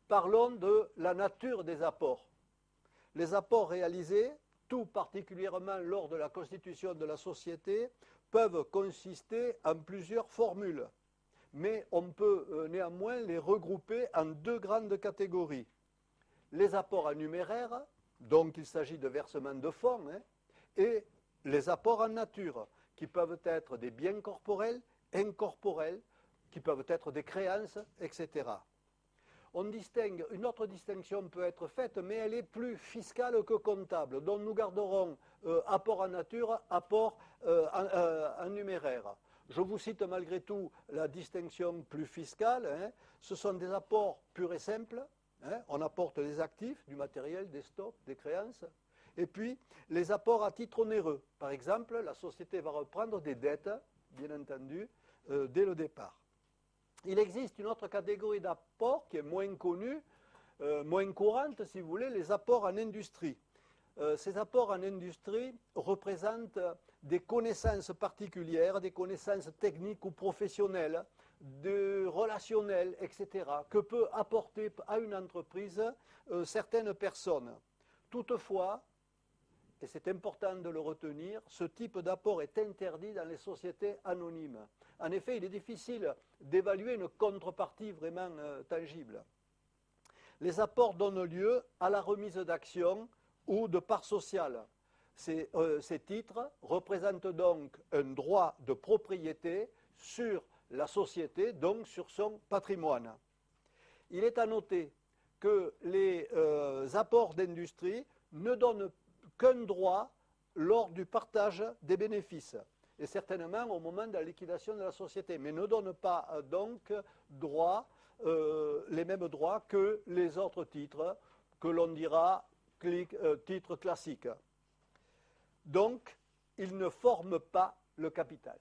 parlons de la nature des apports. Les apports réalisés, tout particulièrement lors de la constitution de la société, peuvent consister en plusieurs formules. Mais on peut néanmoins les regrouper en deux grandes catégories. Les apports en numéraire, donc il s'agit de versements de fonds, et les apports en nature, qui peuvent être des biens corporels, incorporels, qui peuvent être des créances, etc. Une autre distinction peut être faite, mais elle est plus fiscale que comptable, dont nous garderons apport en nature, apport en numéraire. Je vous cite malgré tout la distinction plus fiscale. Ce sont des apports purs et simples. On apporte des actifs, du matériel, des stocks, des créances. Et puis, les apports à titre onéreux. Par exemple, la société va reprendre des dettes, bien entendu, dès le départ. Il existe une autre catégorie d'apports qui est moins connue, moins courante, si vous voulez, les apports en industrie. Ces apports en industrie représentent des connaissances particulières, des connaissances techniques ou professionnelles, relationnelles, etc., que peut apporter à une entreprise certaines personnes. Toutefois, et c'est important de le retenir, ce type d'apport est interdit dans les sociétés anonymes. En effet, il est difficile d'évaluer une contrepartie vraiment tangible. Les apports donnent lieu à la remise d'actions ou de parts sociales. Ces titres représentent donc un droit de propriété sur la société, donc sur son patrimoine. Il est à noter que les apports d'industrie ne donnent qu'un droit lors du partage des bénéfices, et certainement au moment de la liquidation de la société, mais ne donnent pas donc les mêmes droits que les autres titres, que l'on dira titres classiques. Donc, ils ne forment pas le capital.